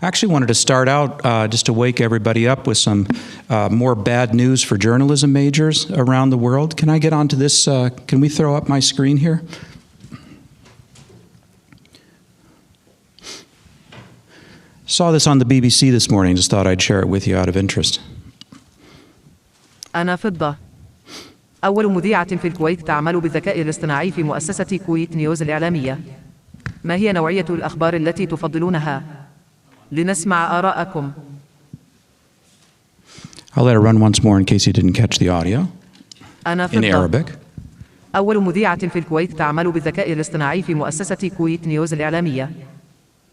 I actually wanted to start out just to wake everybody up with some more bad news for journalism majors around the world. Can I get onto this? Can we throw up my screen here? Saw this on the BBC this morning. Just thought I'd share it with you out of interest. أنا فضة. أول مذيعة في الكويت تعمل بالذكاء الاصطناعي في مؤسسة كويت نيوز الإعلامية. ما هي نوعية الأخبار التي تفضلونها؟ لنسمع آراءكم. I'll let it run once more in case you didn't catch the audio. أنا In فضة. Arabic. أول مذيعة في الكويت تعمل بالذكاء الاصطناعي في مؤسسة كويت نيوز الإعلامية.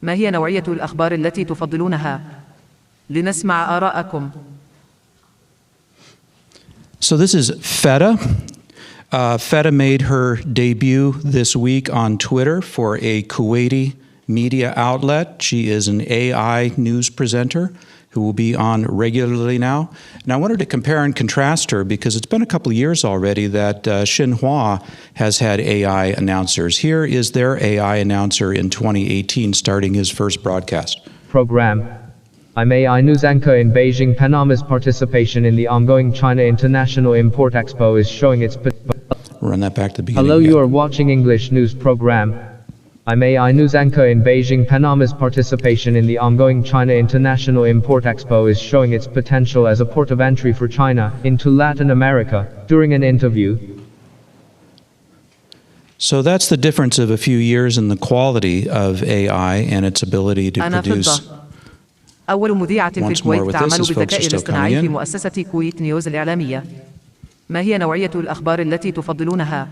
ما هي نوعية الأخبار التي تفضلونها؟ لنسمع آراءكم. So this is Feta. Feta made her debut this week on Twitter for a Kuwaiti media outlet. She is an AI news presenter who will be on regularly now. And I wanted to compare and contrast her because it's been a couple of years already that Xinhua has had AI announcers. Here is their AI announcer in 2018 starting his first broadcast. Program. I'm AI News anchor in Beijing. Panama's participation in the ongoing China International Import Expo is showing its Run that back to the beginning. Hello, you are watching English news program. I'm AI News anchor in Beijing. Panama's participation in the ongoing China International Import Expo is showing its potential as a port of entry for China into Latin America. During an interview, so that's the difference of a few years in the quality of AI and its ability to produce. أول مذيعة في الكويت تعمل بالذكاء الاصطناعي في مؤسسة كويت نيوز الإعلامية. ما هي نوعية الأخبار التي تفضلونها؟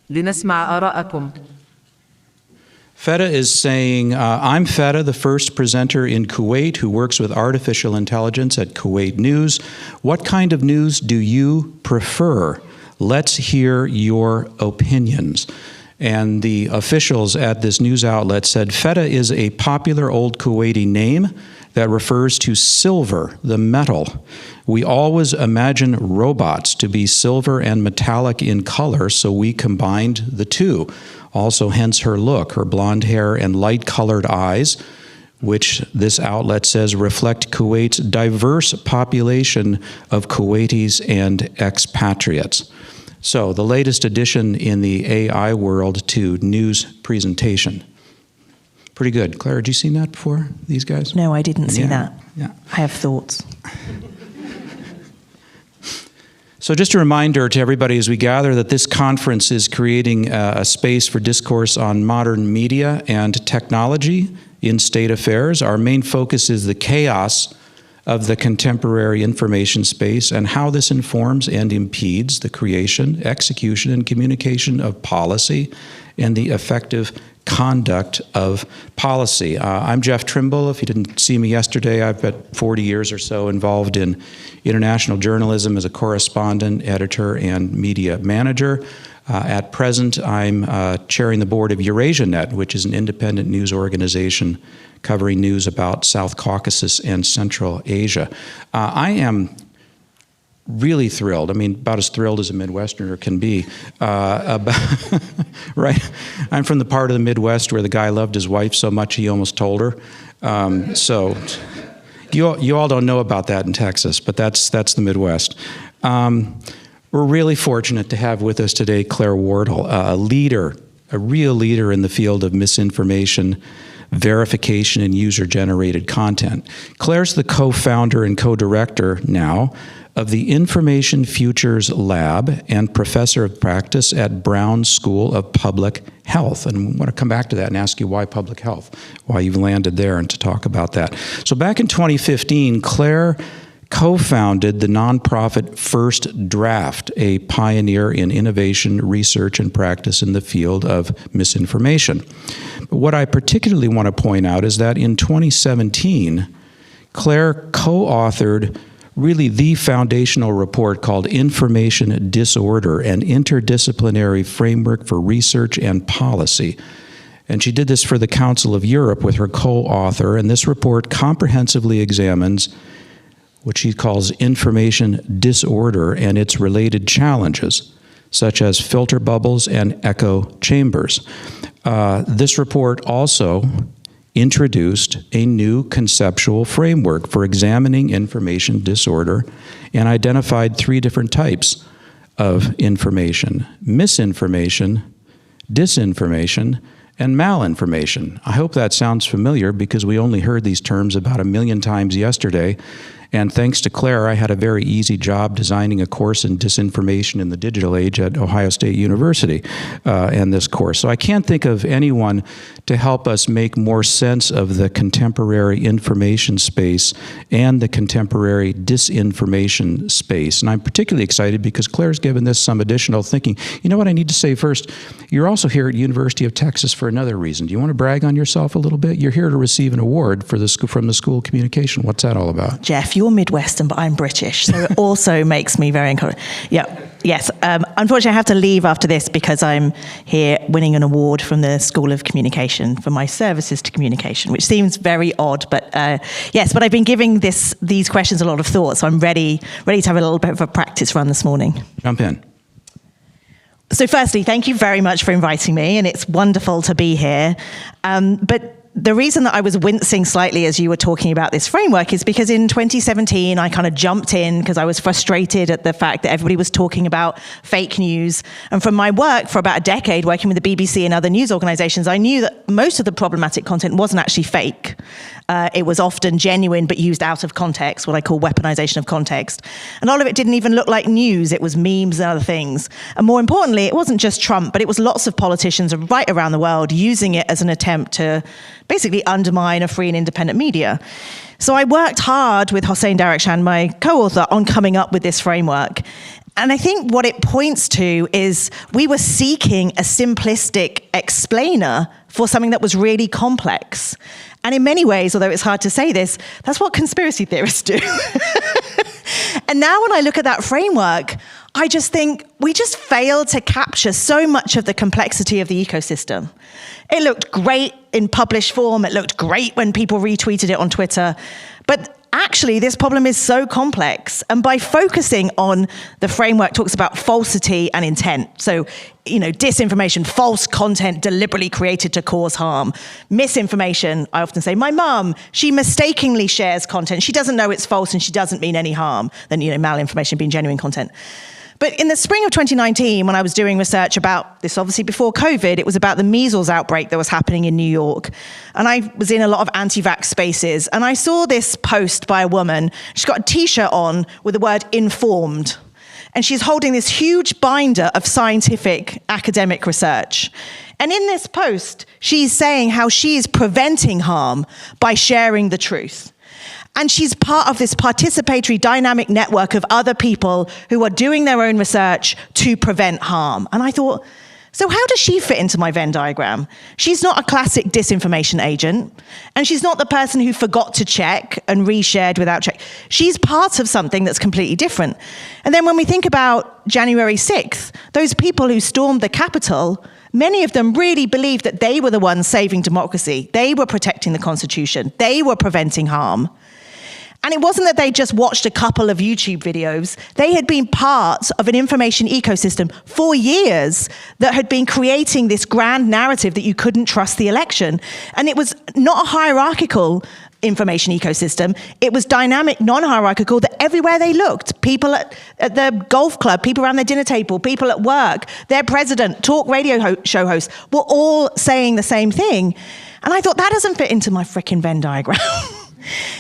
لنسمع آراءكم. Feta is saying, I'm Feta, the first presenter in Kuwait who works with artificial intelligence at Kuwait News. What kind of news do you prefer? Let's hear your opinions. And the officials at this news outlet said Feta is a popular old Kuwaiti name that refers to silver, the metal. We always imagine robots to be silver and metallic in color, so we combined the two. Also, hence her look, her blonde hair and light-colored eyes, which this outlet says reflect Kuwait's diverse population of Kuwaitis and expatriates. So, the latest addition in the AI world to news presentation. Pretty good. Claire, had you seen that before, these guys? No, I didn't see that. Yeah. I have thoughts. So just a reminder to everybody as we gather that this conference is creating a space for discourse on modern media and technology in state affairs. Our main focus is the chaos of the contemporary information space and how this informs and impedes the creation, execution, and communication of policy and the effective conduct of policy. I'm Jeff Trimble. If you didn't see me yesterday, I've got 40 years or so involved in international journalism as a correspondent, editor, and media manager. At present, I'm chairing the board of EurasiaNet, which is an independent news organization covering news about South Caucasus and Central Asia. I am really thrilled. I mean, about as thrilled as a Midwesterner can be. Right? I'm from the part of the Midwest where the guy loved his wife so much he almost told her. So you all don't know about that in Texas, but that's the Midwest. We're really fortunate to have with us today Claire Wardle, a leader, a real leader in the field of misinformation, verification, and user-generated content. Claire's the co-founder and co-director now of the Information Futures Lab and professor of practice at Brown School of Public Health. And I want to come back to that and ask you why public health, why you've landed there, and to talk about that. So back in 2015, Claire co-founded the nonprofit First Draft, a pioneer in innovation, research, and practice in the field of misinformation. But what I particularly want to point out is that in 2017, Claire co-authored really the foundational report called Information Disorder, an Interdisciplinary Framework for Research and Policy. And she did this for the Council of Europe with her co-author, and this report comprehensively examines what she calls information disorder and its related challenges, such as filter bubbles and echo chambers. This report also introduced a new conceptual framework for examining information disorder and identified 3 different types of information: misinformation, disinformation, and malinformation. I hope that sounds familiar because we only heard these terms about 1 million times yesterday. And thanks to Claire, I had a very easy job designing a course in disinformation in the digital age at Ohio State University in this course. So I can't think of anyone to help us make more sense of the contemporary information space and the contemporary disinformation space. And I'm particularly excited because Claire's given this some additional thinking. You know what I need to say first? You're also here at University of Texas for another reason. Do you want to brag on yourself a little bit? You're here to receive an award for from the School of Communication. What's that all about? Jeff, you're Midwestern, but I'm British, so it also makes me very encouraged. Yeah, yes. Unfortunately, I have to leave after this because I'm here winning an award from the School of Communication for my services to communication, which seems very odd, but yes. But I've been giving these questions a lot of thought, so I'm ready to have a little bit of a practice run this morning. Jump in. So firstly, thank you very much for inviting me, and it's wonderful to be here. But the reason that I was wincing slightly as you were talking about this framework is because in 2017, I kind of jumped in because I was frustrated at the fact that everybody was talking about fake news. And from my work for about a decade, working with the BBC and other news organizations, I knew that most of the problematic content wasn't actually fake. It was often genuine, but used out of context, what I call weaponization of context. And all of it didn't even look like news. It was memes and other things. And more importantly, it wasn't just Trump, but it was lots of politicians right around the world using it as an attempt to basically undermine a free and independent media. So I worked hard with Hossein Darakhshan, my co-author, on coming up with this framework. And I think what it points to is we were seeking a simplistic explainer for something that was really complex. And in many ways, although it's hard to say this, that's what conspiracy theorists do. And now when I look at that framework, I just think we just failed to capture so much of the complexity of the ecosystem. It looked great in published form. It looked great when people retweeted it on Twitter. But actually, this problem is so complex. And by focusing on the framework, talks about falsity and intent. So, disinformation, false content deliberately created to cause harm. Misinformation, I often say, my mum, she mistakenly shares content. She doesn't know it's false and she doesn't mean any harm. Then, malinformation being genuine content. But in the spring of 2019, when I was doing research about this, obviously before COVID, it was about the measles outbreak that was happening in New York. And I was in a lot of anti-vax spaces. And I saw this post by a woman. She's got a T-shirt on with the word informed. And she's holding this huge binder of scientific academic research. And in this post, she's saying how she is preventing harm by sharing the truth. And she's part of this participatory dynamic network of other people who are doing their own research to prevent harm. And I thought, so how does she fit into my Venn diagram? She's not a classic disinformation agent, and she's not the person who forgot to check and reshared without check. She's part of something that's completely different. And then when we think about January 6th, those people who stormed the Capitol, many of them really believed that they were the ones saving democracy. They were protecting the Constitution. They were preventing harm. And it wasn't that they just watched a couple of YouTube videos. They had been part of an information ecosystem for years that had been creating this grand narrative that you couldn't trust the election. And it was not a hierarchical information ecosystem. It was dynamic, non-hierarchical, that everywhere they looked, people at the golf club, people around their dinner table, people at work, their president, talk radio show hosts, were all saying the same thing. And I thought, that doesn't fit into my frickin' Venn diagram.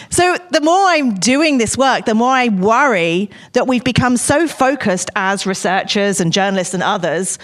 So the more I'm doing this work, the more I worry that we've become so focused as researchers and journalists and others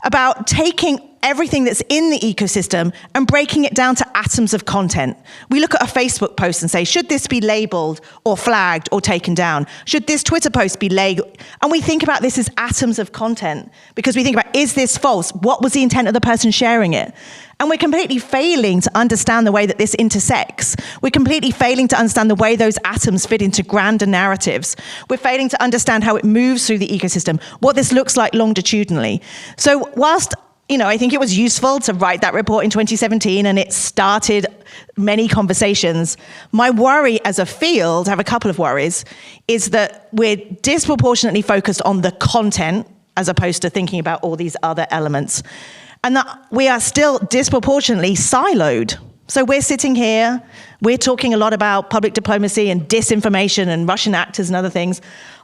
about taking everything that's in the ecosystem and breaking it down to atoms of content. We look at a Facebook post and say, should this be labeled or flagged or taken down? Should this Twitter post be labeled? And we think about this as atoms of content because we think about, is this false? What was the intent of the person sharing it? And we're completely failing to understand the way that this intersects. We're completely failing to understand the way those atoms fit into grander narratives. We're failing to understand how it moves through the ecosystem, what this looks like longitudinally. So whilst I think it was useful to write that report in 2017 and it started many conversations, my worry as a field, I have a couple of worries, is that we're disproportionately focused on the content as opposed to thinking about all these other elements. And that we are still disproportionately siloed. So we're sitting here, we're talking a lot about public diplomacy and disinformation and Russian actors and other things.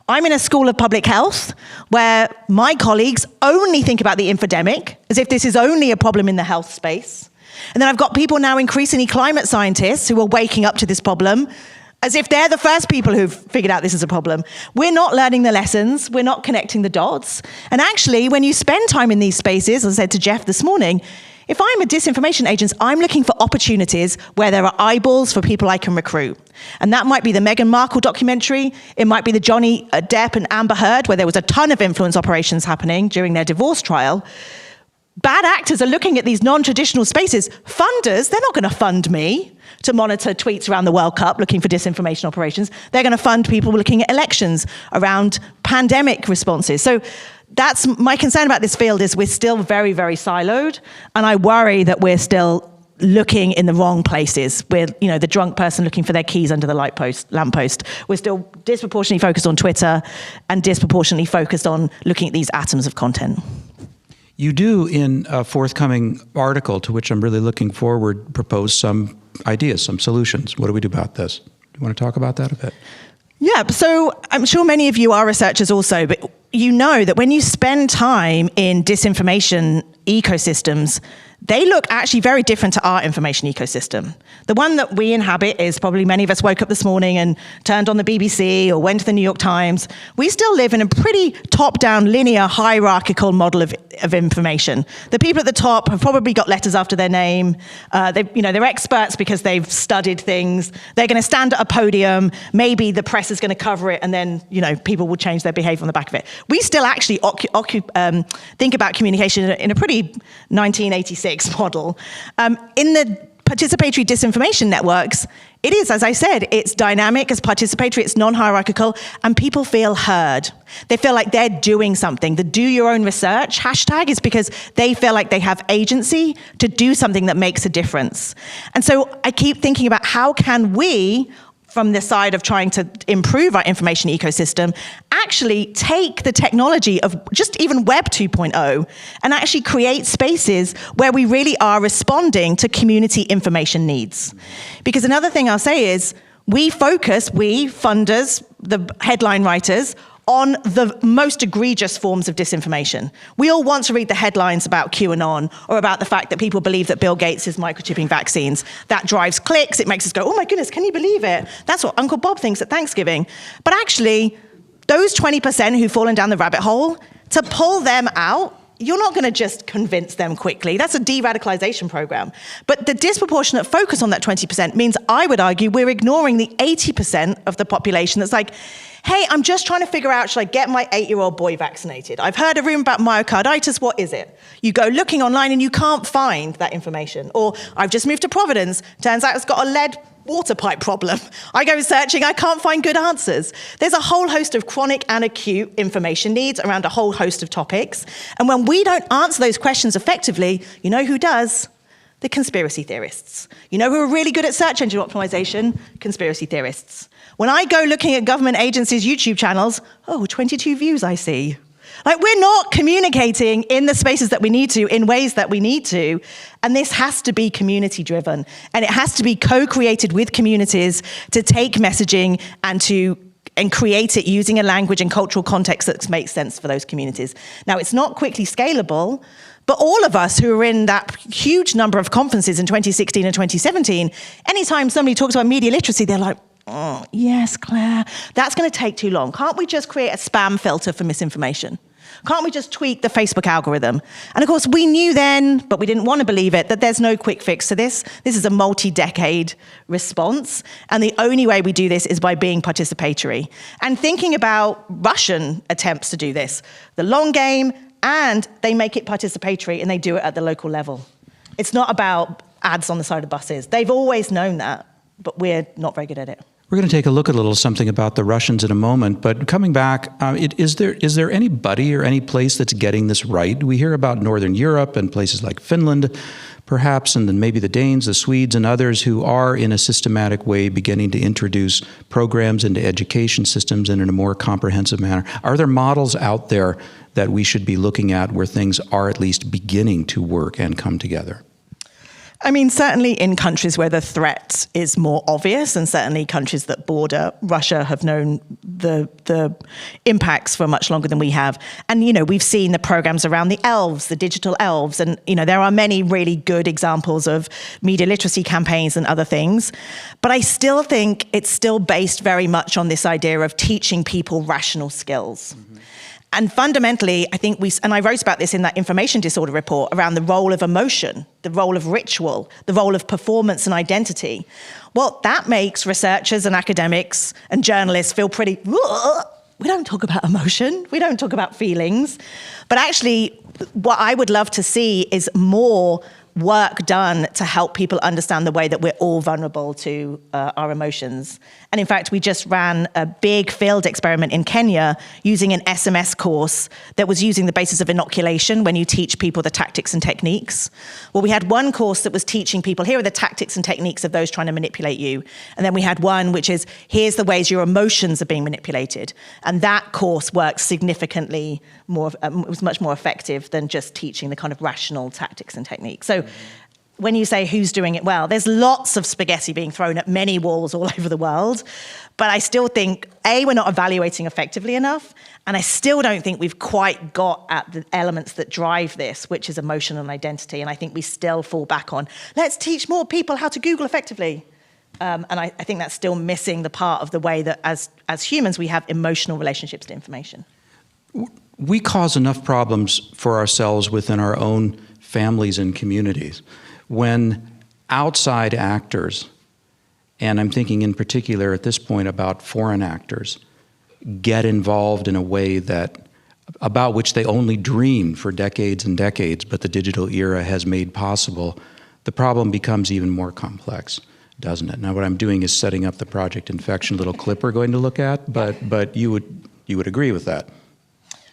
I'm in a school of public health where my colleagues only think about the infodemic as if this is only a problem in the health space. And then I've got people now, increasingly climate scientists, who are waking up to this problem as if they're the first people who've figured out this is a problem. We're not learning the lessons, we're not connecting the dots. And actually, when you spend time in these spaces, as I said to Jeff this morning, if I'm a disinformation agent, I'm looking for opportunities where there are eyeballs for people I can recruit. And that might be the Meghan Markle documentary, it might be the Johnny Depp and Amber Heard, where there was a ton of influence operations happening during their divorce trial. Bad actors are looking at these non-traditional spaces. Funders, they're not going to fund me to monitor tweets around the World Cup looking for disinformation operations. They're going to fund people looking at elections, around pandemic responses. So that's my concern about this field, is we're still very, very siloed. And I worry that we're still looking in the wrong places. We're, the drunk person looking for their keys under the lamppost. We're still disproportionately focused on Twitter and disproportionately focused on looking at these atoms of content. You do, in a forthcoming article, to which I'm really looking forward, propose some ideas, some solutions. What do we do about this? Do you want to talk about that a bit? Yeah, so I'm sure many of you are researchers also, but you know that when you spend time in disinformation ecosystems, they look actually very different to our information ecosystem. The one that we inhabit is probably many of us woke up this morning and turned on the BBC or went to the New York Times. We still live in a pretty top-down, linear, hierarchical model of information. The people at the top have probably got letters after their name. They're experts because they've studied things. They're going to stand at a podium. Maybe the press is going to cover it, and then people will change their behavior on the back of it. We still actually think about communication in a pretty 1986 model. In the participatory disinformation networks, it is, as I said, it's dynamic, it's participatory, it's non-hierarchical, and people feel heard. They feel like they're doing something. The do your own research hashtag is because they feel like they have agency to do something that makes a difference. And so I keep thinking about how can we, from the side of trying to improve our information ecosystem, actually take the technology of just even Web 2.0 and actually create spaces where we really are responding to community information needs. Because another thing I'll say is, we funders, the headline writers, on the most egregious forms of disinformation. We all want to read the headlines about QAnon or about the fact that people believe that Bill Gates is microchipping vaccines. That drives clicks. It makes us go, oh my goodness, can you believe it? That's what Uncle Bob thinks at Thanksgiving. But actually, those 20% who've fallen down the rabbit hole, to pull them out, you're not going to just convince them quickly. That's a de-radicalization program. But the disproportionate focus on that 20% means, I would argue, we're ignoring the 80% of the population that's like, hey, I'm just trying to figure out, should I get my 8-year-old boy vaccinated? I've heard a rumor about myocarditis, what is it? You go looking online and you can't find that information. Or I've just moved to Providence, turns out it's got a lead water pipe problem. I go searching, I can't find good answers. There's a whole host of chronic and acute information needs around a whole host of topics. And when we don't answer those questions effectively, you know who does? The conspiracy theorists. You know who are really good at search engine optimization? Conspiracy theorists. When I go looking at government agencies' YouTube channels, 22 views I see. Like, we're not communicating in the spaces that we need to, in ways that we need to, and this has to be community-driven, and it has to be co-created with communities to take messaging and create it using a language and cultural context that makes sense for those communities. Now, it's not quickly scalable, but all of us who were in that huge number of conferences in 2016 and 2017, anytime somebody talks about media literacy, they're like, oh, yes, Claire, that's going to take too long. Can't we just create a spam filter for misinformation? Can't we just tweak the Facebook algorithm? And of course, we knew then, but we didn't want to believe it, that there's no quick fix to this. This is a multi-decade response. And the only way we do this is by being participatory. And thinking about Russian attempts to do this, the long game, and they make it participatory and they do it at the local level. It's not about ads on the side of buses. They've always known that, but we're not very good at it. We're going to take a look at a little something about the Russians in a moment, but coming back, is there anybody or any place that's getting this right? We hear about Northern Europe and places like Finland, perhaps, and then maybe the Danes, the Swedes, and others who are in a systematic way beginning to introduce programs into education systems and in a more comprehensive manner. Are there models out there that we should be looking at where things are at least beginning to work and come together? I mean, certainly in countries where the threat is more obvious, and certainly countries that border Russia have known the impacts for much longer than we have. And, you know, we've seen the programs around the elves, the digital elves, and, you know, there are many really good examples of media literacy campaigns and other things. But I still think it's still based very much on this idea of teaching people rational skills. Mm-hmm. And fundamentally, I think and I wrote about this in that information disorder report around the role of emotion, the role of ritual, the role of performance and identity. Well, that makes researchers and academics and journalists feel pretty, we don't talk about emotion, we don't talk about feelings. But actually, what I would love to see is more work done to help people understand the way that we're all vulnerable to our emotions. And in fact, we just ran a big field experiment in Kenya using an SMS course that was using the basis of inoculation when you teach people the tactics and techniques. Well, we had one course that was teaching people, here are the tactics and techniques of those trying to manipulate you. And then we had one which is, here's the ways your emotions are being manipulated. And that course worked significantly more, it was much more effective than just teaching the kind of rational tactics and techniques. So when you say who's doing it well, there's lots of spaghetti being thrown at many walls all over the world. But I still think, A, we're not evaluating effectively enough. And I still don't think we've quite got at the elements that drive this, which is emotion and identity. And I think we still fall back on, let's teach more people how to Google effectively. And I think that's still missing the part of the way that as humans, we have emotional relationships to information. We cause enough problems for ourselves within our own families and communities. When outside actors, and I'm thinking in particular at this point about foreign actors, get involved in a way about which they only dreamed for decades and decades, but the digital era has made possible, the problem becomes even more complex, doesn't it? Now what I'm doing is setting up the Project Infection little clip we're going to look at, but you would agree with that.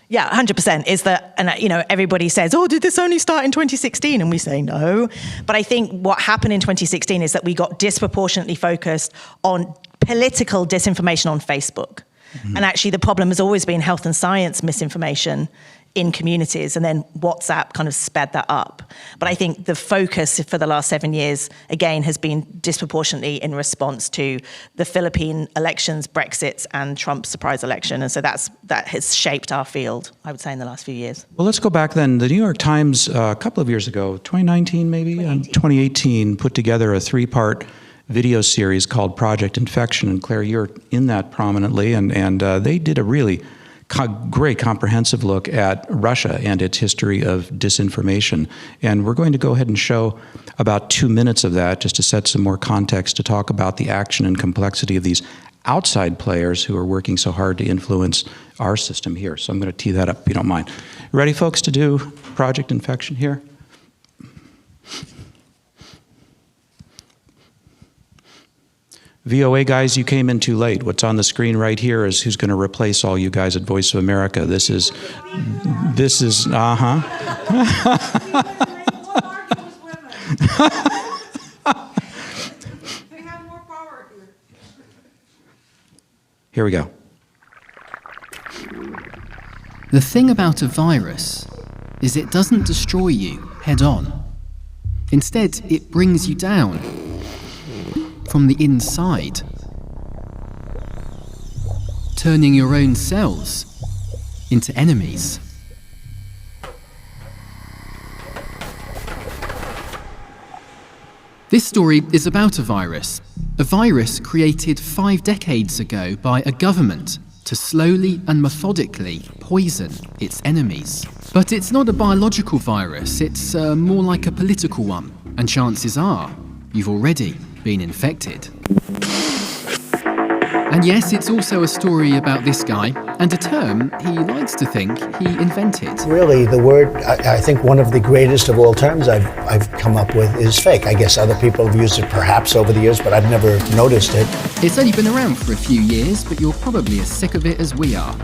Yeah, 100% is that, and you know, everybody says, oh, did this only start in 2016? And we say no. But I think what happened in 2016 is that we got disproportionately focused on political disinformation on Facebook. Mm-hmm. And actually the problem has always been health and science misinformation in communities, and then WhatsApp kind of sped that up. But I think the focus for the last 7 years, again, has been disproportionately in response to the Philippine elections, Brexit, and Trump's surprise election. And so that has shaped our field, I would say, in the last few years. Well, let's go back then. The New York Times, a couple of years ago, 2019 maybe? 2018, put together a 3-part video series called Project Infection. And Claire, you're in that prominently, and they did a really great comprehensive look at Russia and its history of disinformation. And we're going to go ahead and show about 2 minutes of that just to set some more context to talk about the action and complexity of these outside players who are working so hard to influence our system here. So I'm going to tee that up if you don't mind. Ready, folks, to do Project Infection here? VOA guys, you came in too late. What's on the screen right here is who's going to replace all you guys at Voice of America. This is, Here we go. The thing about a virus is it doesn't destroy you head on. Instead, it brings you down from the inside, turning your own cells into enemies. This story is about a virus created 5 decades ago by a government to slowly and methodically poison its enemies. But it's not a biological virus, it's more like a political one, and chances are you've already been infected. And yes, it's also a story about this guy, and a term he likes to think he invented. Really, the word, I think one of the greatest of all terms I've come up with is fake. I guess other people have used it perhaps over the years, but I've never noticed it. It's only been around for a few years, but you're probably as sick of it as we are.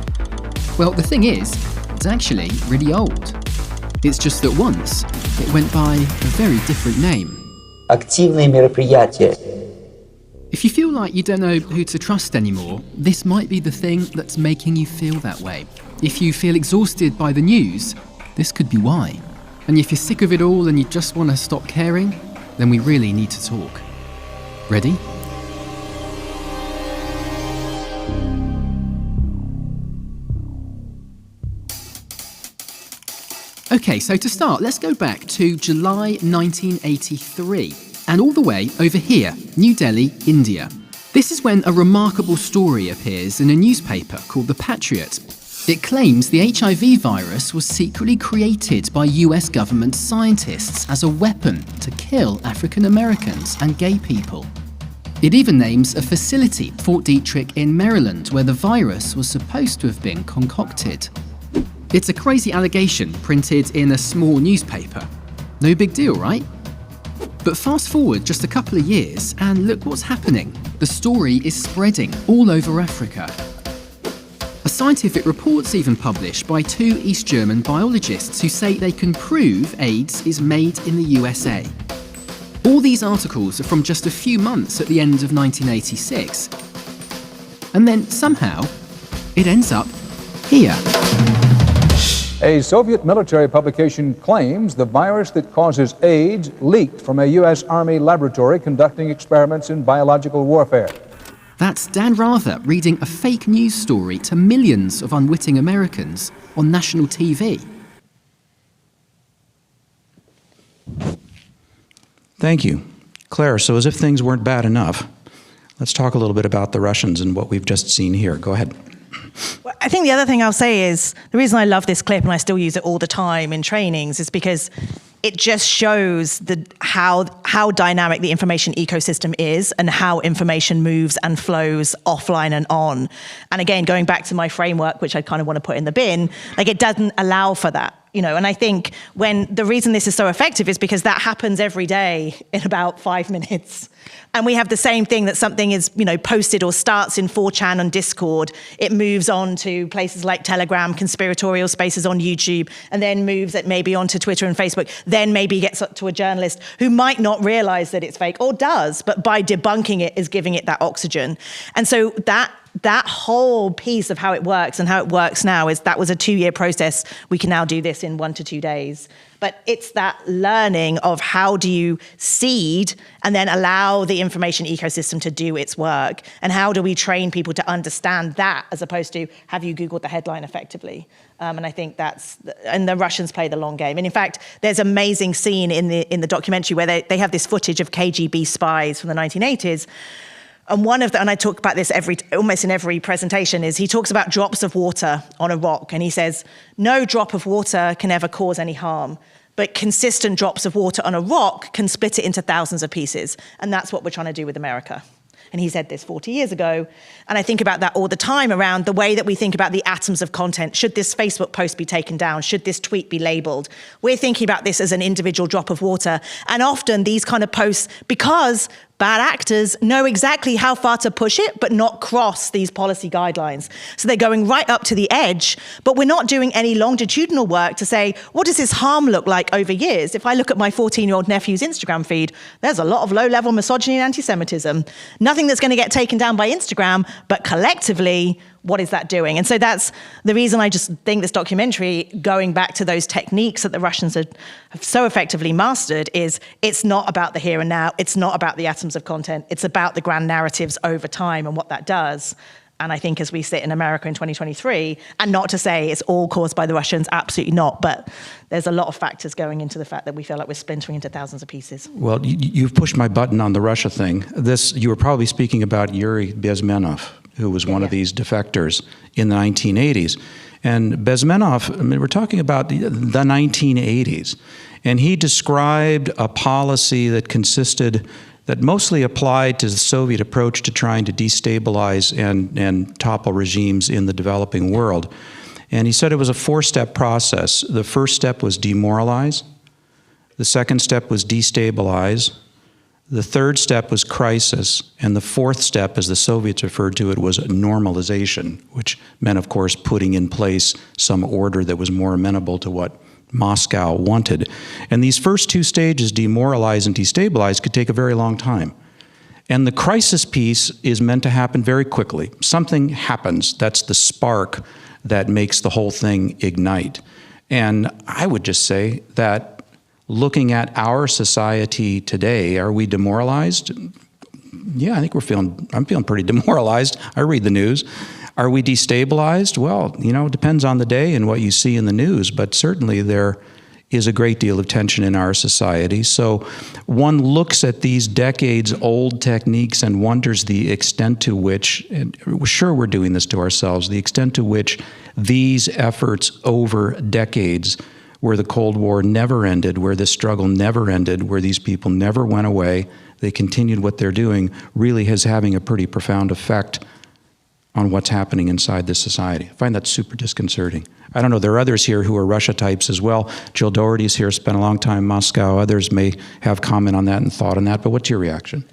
Well, the thing is, it's actually really old. It's just that once, it went by a very different name. Активные мероприятия. If you feel like you don't know who to trust anymore, this might be the thing that's making you feel that way. If you feel exhausted by the news, this could be why. And if you're sick of it all and you just want to stop caring, then we really need to talk. Ready? Okay, so to start, let's go back to July 1983, and all the way over here, New Delhi, India. This is when a remarkable story appears in a newspaper called The Patriot. It claims the HIV virus was secretly created by US government scientists as a weapon to kill African Americans and gay people. It even names a facility, Fort Detrick in Maryland, where the virus was supposed to have been concocted. It's a crazy allegation printed in a small newspaper. No big deal, right? But fast forward just a couple of years and look what's happening. The story is spreading all over Africa. A scientific report's even published by 2 East German biologists who say they can prove AIDS is made in the USA. All these articles are from just a few months at the end of 1986. And then somehow, it ends up here. A Soviet military publication claims the virus that causes AIDS leaked from a U.S. Army laboratory conducting experiments in biological warfare. That's Dan Rather reading a fake news story to millions of unwitting Americans on national TV. Thank you. Claire, so as if things weren't bad enough, let's talk a little bit about the Russians and what we've just seen here. Go ahead. Well, I think the other thing I'll say is the reason I love this clip and I still use it all the time in trainings is because it just shows how dynamic the information ecosystem is and how information moves and flows offline and on. And again, going back to my framework, which I kind of want to put in the bin, like it doesn't allow for that. And I think the reason this is so effective is because that happens every day in about 5 minutes. And we have the same thing that something is, posted or starts in 4chan on Discord. It moves on to places like Telegram, conspiratorial spaces on YouTube, and then moves it maybe onto Twitter and Facebook, then maybe gets up to a journalist who might not realize that it's fake or does, but by debunking it is giving it that oxygen. And so that whole piece of how it works and how it works now is that was a 2-year process. We can now do this in 1 to 2 days. But it's that learning of how do you seed and then allow the information ecosystem to do its work? And how do we train people to understand that as opposed to have you Googled the headline effectively? And I think and the Russians play the long game. And in fact, there's an amazing scene in the documentary where they have this footage of KGB spies from the 1980s. And and I talk about this almost in every presentation, is he talks about drops of water on a rock. And he says, no drop of water can ever cause any harm, but consistent drops of water on a rock can split it into thousands of pieces. And that's what we're trying to do with America. And he said this 40 years ago. And I think about that all the time around the way that we think about the atoms of content. Should this Facebook post be taken down? Should this tweet be labeled? We're thinking about this as an individual drop of water. And often these kind of posts, because bad actors know exactly how far to push it, but not cross these policy guidelines. So they're going right up to the edge, but we're not doing any longitudinal work to say, what does this harm look like over years? If I look at my 14-year-old nephew's Instagram feed, there's a lot of low-level misogyny and anti-Semitism. Nothing that's going to get taken down by Instagram, but collectively, what is that doing? And so that's the reason I just think this documentary, going back to those techniques that the Russians have so effectively mastered, is it's not about the here and now. It's not about the atoms of content. It's about the grand narratives over time and what that does. And I think as we sit in America in 2023, and not to say it's all caused by the Russians, absolutely not, but there's a lot of factors going into the fact that we feel like we're splintering into thousands of pieces. Well, you've pushed my button on the Russia thing. You were probably speaking about Yuri Bezmenov, who was one of these defectors in the 1980s. And Bezmenov, we're talking about the 1980s, and he described a policy that mostly applied to the Soviet approach to trying to destabilize and topple regimes in the developing world. And he said it was a 4-step process. The first step was demoralize. The second step was destabilize. The third step was crisis, and the fourth step, as the Soviets referred to it, was normalization, which meant, of course, putting in place some order that was more amenable to what Moscow wanted. And these first 2 stages, demoralize and destabilize, could take a very long time. And the crisis piece is meant to happen very quickly. Something happens. That's the spark that makes the whole thing ignite. And I would just say that looking at our society today, are we demoralized? Yeah, I think I'm feeling pretty demoralized. I read the news. Are we destabilized? Well, it depends on the day and what you see in the news, but certainly there is a great deal of tension in our society. So one looks at these decades-old techniques and wonders the extent to which, and sure we're doing this to ourselves, the extent to which these efforts over decades, where the Cold War never ended, where this struggle never ended, where these people never went away, they continued what they're doing, really is having a pretty profound effect on what's happening inside this society. I find that super disconcerting. I don't know, there are others here who are Russia types as well. Jill Doherty's here, spent a long time in Moscow. Others may have comment on that and thought on that, but what's your reaction?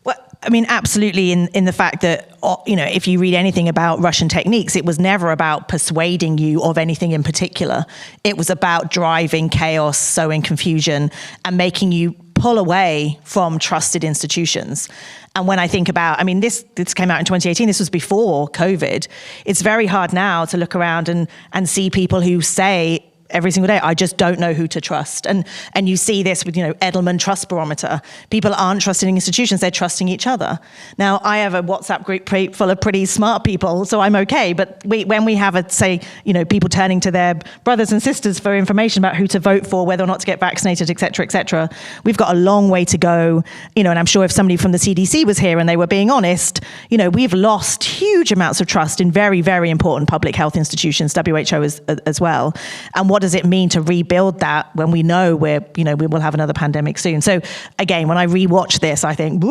Well, I mean, absolutely in the fact that, if you read anything about Russian techniques, it was never about persuading you of anything in particular. It was about driving chaos, sowing confusion, and making you pull away from trusted institutions. And when I think about, this came out in 2018, this was before COVID. It's very hard now to look around and see people who say every single day, I just don't know who to trust. And you see this with, Edelman Trust Barometer. People aren't trusting institutions, they're trusting each other. Now, I have a WhatsApp group full of pretty smart people, so I'm okay. But when we have people turning to their brothers and sisters for information about who to vote for, whether or not to get vaccinated, et cetera, we've got a long way to go. And I'm sure if somebody from the CDC was here and they were being honest, we've lost huge amounts of trust in very, very important public health institutions, WHO as well. And what does it mean to rebuild that when we know we will have another pandemic soon? So again, when I rewatch this, I think,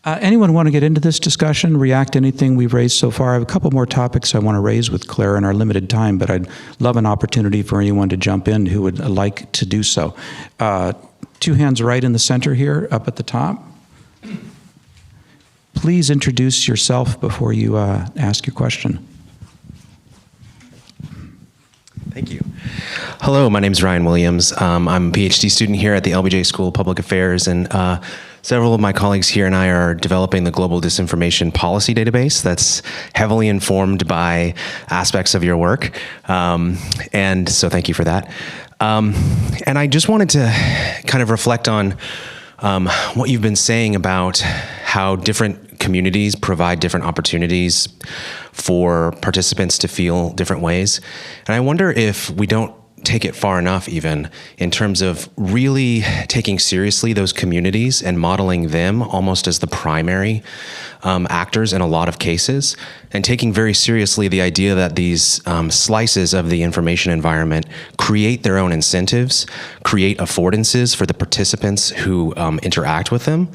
anyone want to get into this discussion, react to anything we've raised so far? I have a couple more topics I want to raise with Claire in our limited time, but I'd love an opportunity for anyone to jump in who would like to do so. 2 hands right in the center here, up at the top. Please introduce yourself before you ask your question. Thank you. Hello, my name is Ryan Williams. I'm a PhD student here at the LBJ School of Public Affairs, and several of my colleagues here and I are developing the Global Disinformation Policy Database that's heavily informed by aspects of your work. And so thank you for that. And I just wanted to kind of reflect on what you've been saying about how different communities provide different opportunities for participants to feel different ways. And I wonder if we don't take it far enough even in terms of really taking seriously those communities and modeling them almost as the primary actors in a lot of cases, and taking very seriously the idea that these slices of the information environment create their own incentives, create affordances for the participants who interact with them,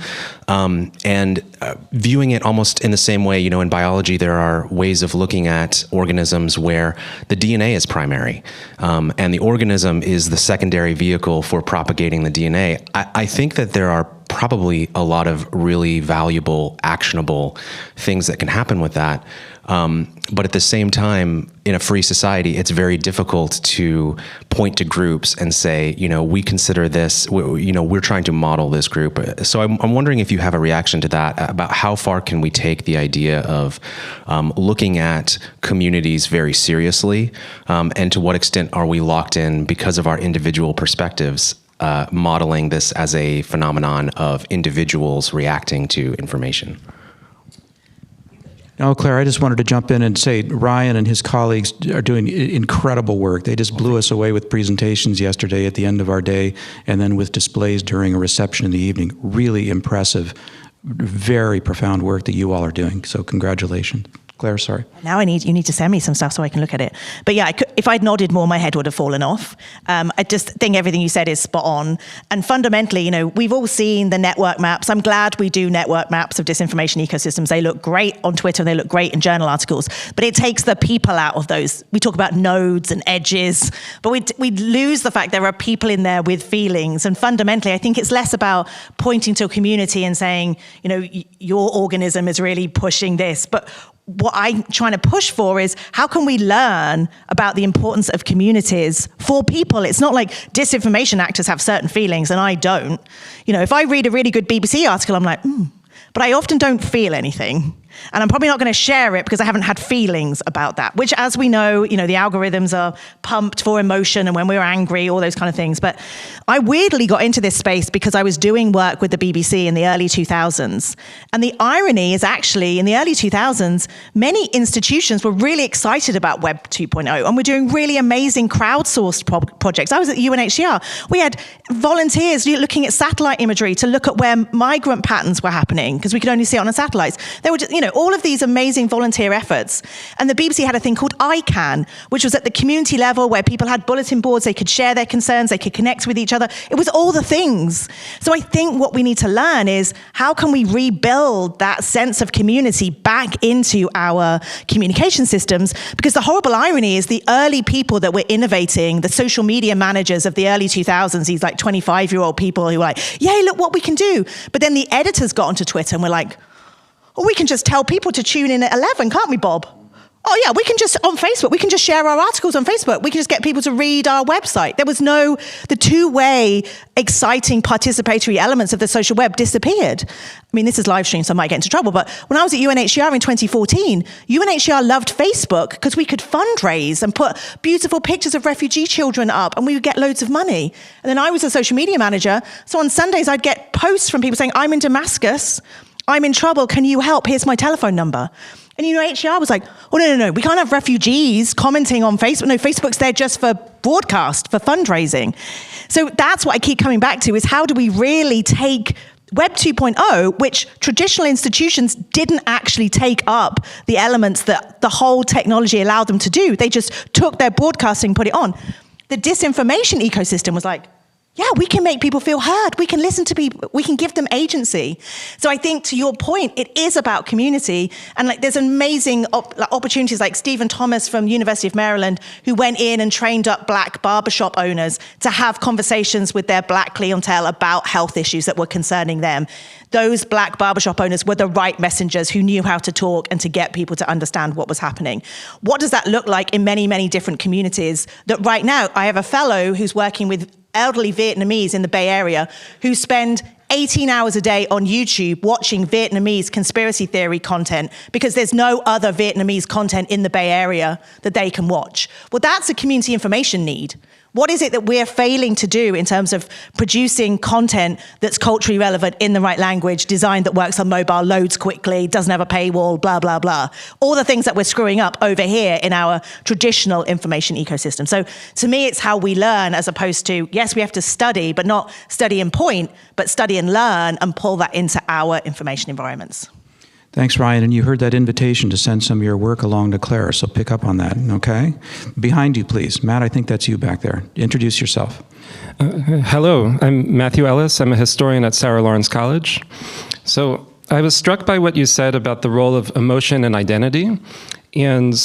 and viewing it almost in the same way, in biology there are ways of looking at organisms where the DNA is primary, and the organism is the secondary vehicle for propagating the DNA. I think that there are probably a lot of really valuable, actionable things that can happen with that. But at the same time, in a free society, it's very difficult to point to groups and say, we consider this, we're trying to model this group. So I'm wondering if you have a reaction to that, about how far can we take the idea of looking at communities very seriously, and to what extent are we locked in because of our individual perspectives, modeling this as a phenomenon of individuals reacting to information. No, Claire, I just wanted to jump in and say Ryan and his colleagues are doing incredible work. They just blew us away with presentations yesterday at the end of our day, and then with displays during a reception in the evening. Really impressive, very profound work that you all are doing. So congratulations. Claire, sorry. Now you need to send me some stuff so I can look at it. But yeah, if I'd nodded more, my head would have fallen off. I just think everything you said is spot on. And fundamentally, we've all seen the network maps. I'm glad we do network maps of disinformation ecosystems. They look great on Twitter, they look great in journal articles, but it takes the people out of those. We talk about nodes and edges, but we lose the fact there are people in there with feelings. And fundamentally, I think it's less about pointing to a community and saying, your organism is really pushing this, but what I'm trying to push for is how can we learn about the importance of communities for people? It's not like disinformation actors have certain feelings and I don't. If I read a really good BBC article, I'm like, but I often don't feel anything. And I'm probably not going to share it because I haven't had feelings about that, which, as we know, the algorithms are pumped for emotion and when we're angry, all those kind of things. But I weirdly got into this space because I was doing work with the BBC in the early 2000s. And the irony is actually, in the early 2000s, many institutions were really excited about Web 2.0 and were doing really amazing crowdsourced projects. I was at UNHCR. We had volunteers looking at satellite imagery to look at where migrant patterns were happening because we could only see it on the satellites. They were just, all of these amazing volunteer efforts. And the BBC had a thing called ICANN, which was at the community level where people had bulletin boards, they could share their concerns, they could connect with each other. It was all the things. So I think what we need to learn is how can we rebuild that sense of community back into our communication systems? Because the horrible irony is the early people that were innovating, the social media managers of the early 2000s, these like 25-year-old people who were like, yay, look what we can do. But then the editors got onto Twitter and were like, well, we can just tell people to tune in at 11, can't we, Bob? Oh yeah, we can just, on Facebook, we can just share our articles on Facebook. We can just get people to read our website. There was the two-way, exciting, participatory elements of the social web disappeared. I mean, this is live stream, so I might get into trouble, but when I was at UNHCR in 2014, UNHCR loved Facebook because we could fundraise and put beautiful pictures of refugee children up and we would get loads of money. And then I was a social media manager, so on Sundays I'd get posts from people saying, I'm in Damascus, I'm in trouble, can you help? Here's my telephone number. And HCR was like, oh, no, we can't have refugees commenting on Facebook. No, Facebook's there just for broadcast, for fundraising. So that's what I keep coming back to, is how do we really take Web 2.0, which traditional institutions didn't actually take up the elements that the whole technology allowed them to do. They just took their broadcasting, put it on. The disinformation ecosystem was like, yeah, we can make people feel heard. We can listen to people. We can give them agency. So I think, to your point, it is about community. And there's amazing opportunities like Stephen Thomas from University of Maryland, who went in and trained up Black barbershop owners to have conversations with their Black clientele about health issues that were concerning them. Those Black barbershop owners were the right messengers who knew how to talk and to get people to understand what was happening. What does that look like in many, many different communities? That right now, I have a fellow who's working with elderly Vietnamese in the Bay Area who spend 18 hours a day on YouTube watching Vietnamese conspiracy theory content because there's no other Vietnamese content in the Bay Area that they can watch. Well, that's a community information need. What is it that we're failing to do in terms of producing content that's culturally relevant in the right language, designed that works on mobile, loads quickly, doesn't have a paywall, blah, blah, blah. All the things that we're screwing up over here in our traditional information ecosystem. So to me, it's how we learn, as opposed to, yes, we have to study, but not study in point, but study and learn and pull that into our information environments. Thanks, Ryan. And you heard that invitation to send some of your work along to Claire, so pick up on that, okay? Behind you, please. Matt, I think that's you back there. Introduce yourself. Hello, I'm Matthew Ellis. I'm a historian at Sarah Lawrence College. So I was struck by what you said about the role of emotion and identity. And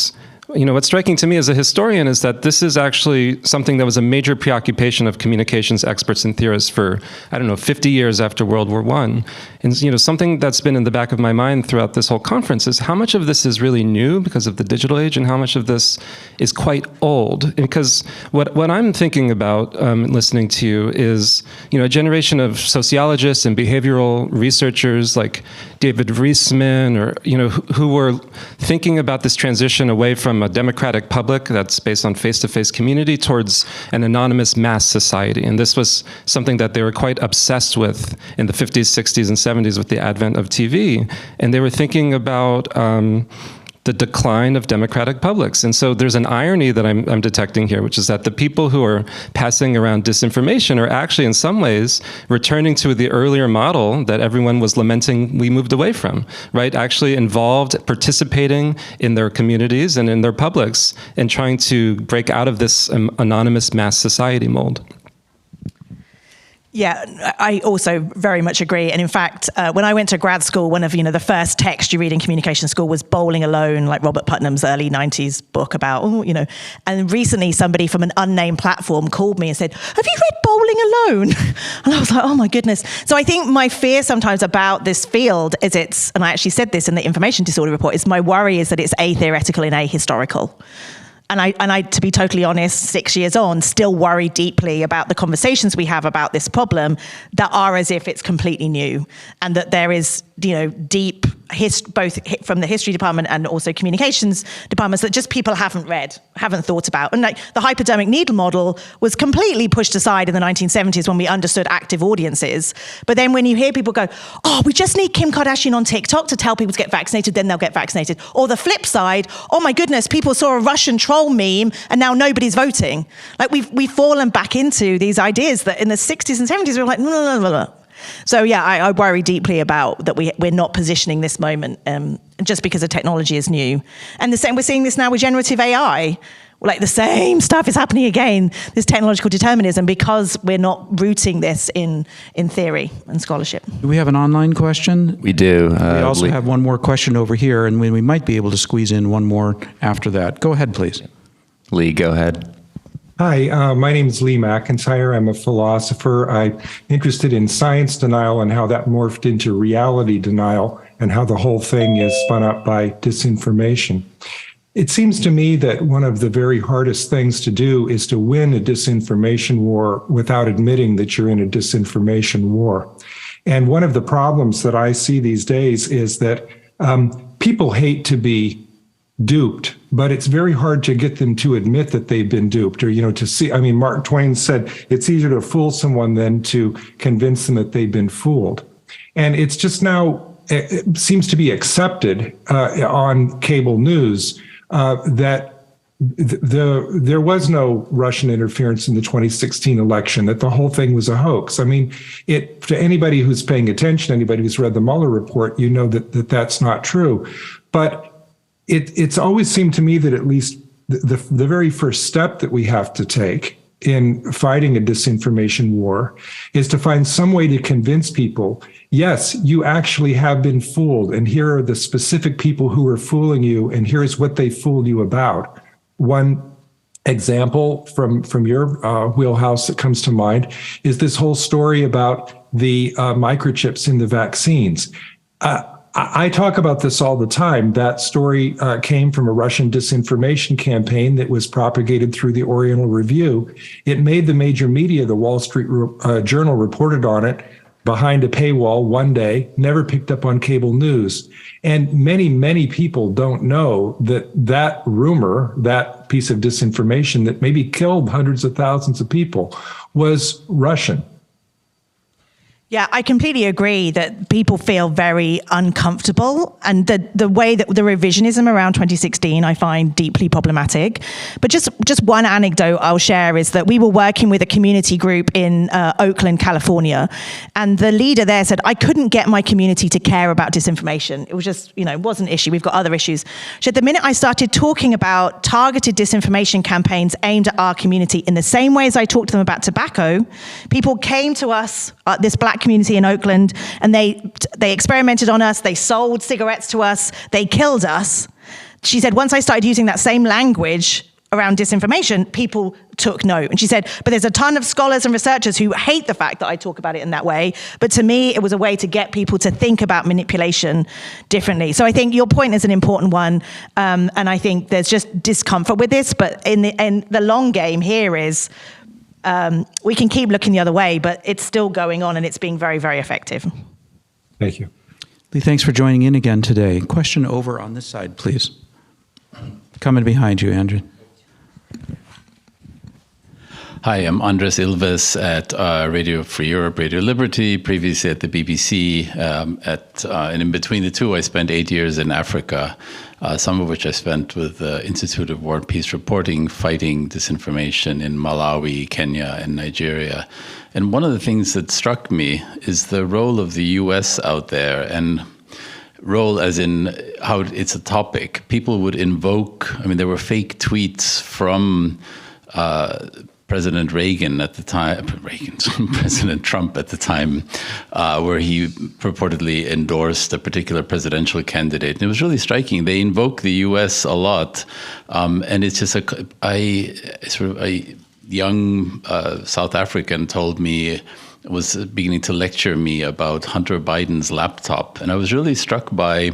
what's striking to me as a historian is that this is actually something that was a major preoccupation of communications experts and theorists for, 50 years after World War I. And something that's been in the back of my mind throughout this whole conference is how much of this is really new because of the digital age and how much of this is quite old. Because what I'm thinking about listening to you is, a generation of sociologists and behavioral researchers like David Reisman, or, who were thinking about this transition away from a democratic public that's based on face-to-face community towards an anonymous mass society. And this was something that they were quite obsessed with in the 50s, 60s, and 70s with the advent of TV. And they were thinking about the decline of democratic publics. And so there's an irony that I'm detecting here, which is that the people who are passing around disinformation are actually in some ways returning to the earlier model that everyone was lamenting we moved away from, right? Actually involved, participating in their communities and in their publics and trying to break out of this anonymous mass society mold. Yeah, I also very much agree. And in fact, when I went to grad school, one of the first texts you read in communication school was Bowling Alone, like Robert Putnam's early 90s book about, And recently somebody from an unnamed platform called me and said, have you read Bowling Alone? And I was like, oh my goodness. So I think my fear sometimes about this field is and I actually said this in the information disorder report, is my worry is that it's atheoretical and ahistorical. And I, to be totally honest, 6 years on, still worry deeply about the conversations we have about this problem that are as if it's completely new, and that there is, deep both from the history department and also communications departments that just people haven't read, haven't thought about. And like the hypodermic needle model was completely pushed aside in the 1970s when we understood active audiences. But then when you hear people go, oh, we just need Kim Kardashian on TikTok to tell people to get vaccinated, then they'll get vaccinated. Or the flip side, oh my goodness, people saw a Russian troll meme and now nobody's voting. Like we've fallen back into these ideas that in the 60s and 70s we were like, no. So yeah, I worry deeply about that we're not positioning this moment just because the technology is new. And the same, we're seeing this now with generative AI. Like the same stuff is happening again, this technological determinism, because we're not rooting this in theory and scholarship. Do we have an online question? We do. We also have one more question over here, and we might be able to squeeze in one more after that. Go ahead, please. Lee, go ahead. Hi, my name is Lee McIntyre. I'm a philosopher. I'm interested in science denial and how that morphed into reality denial and how the whole thing is spun up by disinformation. It seems to me that one of the very hardest things to do is to win a disinformation war without admitting that you're in a disinformation war. And one of the problems that I see these days is that people hate to be duped, but it's very hard to get them to admit that they've been duped, or, to see. I mean, Mark Twain said it's easier to fool someone than to convince them that they've been fooled. And it's just now, it seems to be accepted on cable news that there was no Russian interference in the 2016 election, that the whole thing was a hoax. I mean, to anybody who's paying attention, anybody who's read the Mueller report, that that's not true. But it's always seemed to me that at least the very first step that we have to take in fighting a disinformation war is to find some way to convince people, yes, you actually have been fooled, and here are the specific people who are fooling you, and here's what they fooled you about. One example from your wheelhouse that comes to mind is this whole story about the microchips in the vaccines. I talk about this all the time. That story came from a Russian disinformation campaign that was propagated through the Oriental Review. It made the major media. The Wall Street Journal reported on it behind a paywall one day, never picked up on cable news. And many, many people don't know that rumor, that piece of disinformation that maybe killed hundreds of thousands of people, was Russian. Yeah, I completely agree that people feel very uncomfortable, and the way that the revisionism around 2016 I find deeply problematic. But just one anecdote I'll share is that we were working with a community group in Oakland, California, and the leader there said, I couldn't get my community to care about disinformation. It was just, it wasn't an issue. We've got other issues. She said, the minute I started talking about targeted disinformation campaigns aimed at our community in the same way as I talked to them about tobacco, people came to us, this black community in Oakland, and they experimented on us, they sold cigarettes to us, they killed us. She said, once I started using that same language around disinformation, people took note. And she said, but there's a ton of scholars and researchers who hate the fact that I talk about it in that way. But to me, it was a way to get people to think about manipulation differently. So I think your point is an important one. And I think there's just discomfort with this. But in the long game here is, we can keep looking the other way, but it's still going on and it's being very, very effective. Thank you. Lee, thanks for joining in again today. Question over on this side, please. Coming behind you, Andrew. Hi, I'm Andres Ilves at Radio Free Europe, Radio Liberty, previously at the BBC. And in between the two, I spent 8 years in Africa, some of which I spent with the Institute of War and Peace Reporting, fighting disinformation in Malawi, Kenya, and Nigeria. And one of the things that struck me is the role of the US out there, and role as in how it's a topic. People would invoke, there were fake tweets from President Reagan at the time, President Trump at the time, where he purportedly endorsed a particular presidential candidate. And it was really striking. They invoke the U.S. a lot, and it's just a young South African told me, was beginning to lecture me about Hunter Biden's laptop, and I was really struck by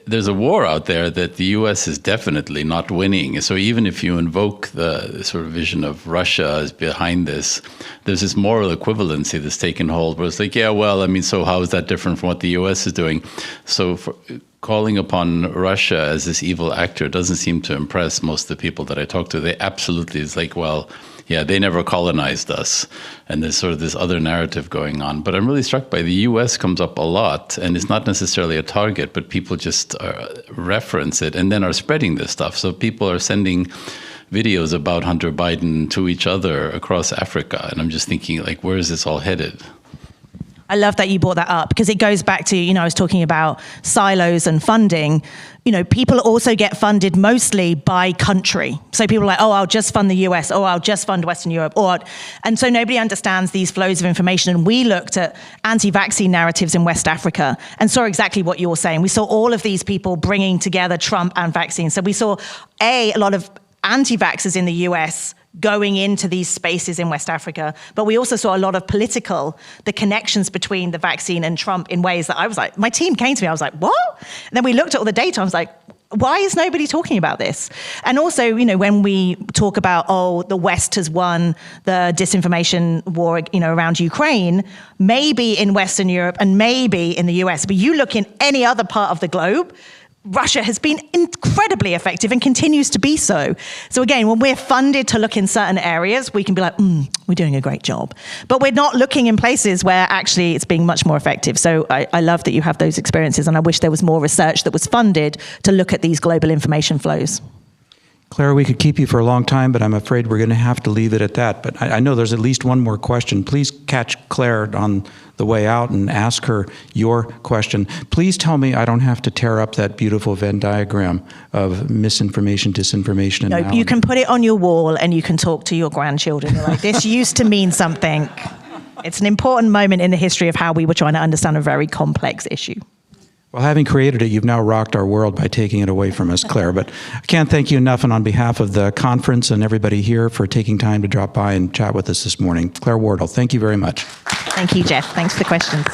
there's a war out there that the U.S. is definitely not winning. So even if you invoke the sort of vision of Russia as behind this, there's this moral equivalency that's taken hold where it's like, yeah, well, I mean, so how is that different from what the U.S. is doing? So calling upon Russia as this evil actor doesn't seem to impress most of the people that I talk to. They absolutely, it's like, well, yeah, they never colonized us. And there's sort of this other narrative going on. But I'm really struck by the U.S. comes up a lot, and it's not necessarily a target, but people just reference it and then are spreading this stuff. So people are sending videos about Hunter Biden to each other across Africa. And I'm just thinking, like, where is this all headed? I love that you brought that up because it goes back to, I was talking about silos and funding. People also get funded mostly by country. So people are like, oh, I'll just fund the US, or I'll just fund Western Europe. And so nobody understands these flows of information. And we looked at anti-vaccine narratives in West Africa and saw exactly what you're saying. We saw all of these people bringing together Trump and vaccines. So we saw, a lot of anti-vaxxers in the US going into these spaces in West Africa. But we also saw a lot of the connections between the vaccine and Trump in ways that I was like, my team came to me, I was like, what? And then we looked at all the data, I was like, why is nobody talking about this? And also, when we talk about, the West has won the disinformation war, around Ukraine, maybe in Western Europe and maybe in the US, but you look in any other part of the globe, Russia has been incredibly effective and continues to be so. So again, when we're funded to look in certain areas, we can be like, we're doing a great job. But we're not looking in places where actually it's being much more effective. So I love that you have those experiences, and I wish there was more research that was funded to look at these global information flows. Claire, we could keep you for a long time, but I'm afraid we're going to have to leave it at that. But I know there's at least one more question. Please catch Claire on the way out and ask her your question. Please tell me I don't have to tear up that beautiful Venn diagram of misinformation, disinformation. No, you can put it on your wall and you can talk to your grandchildren. You're like, this used to mean something. It's an important moment in the history of how we were trying to understand a very complex issue. Well, having created it, you've now rocked our world by taking it away from us, Claire. But I can't thank you enough, and on behalf of the conference and everybody here, for taking time to drop by and chat with us this morning. Claire Wardle, thank you very much. Thank you, Jeff. Thanks for the questions.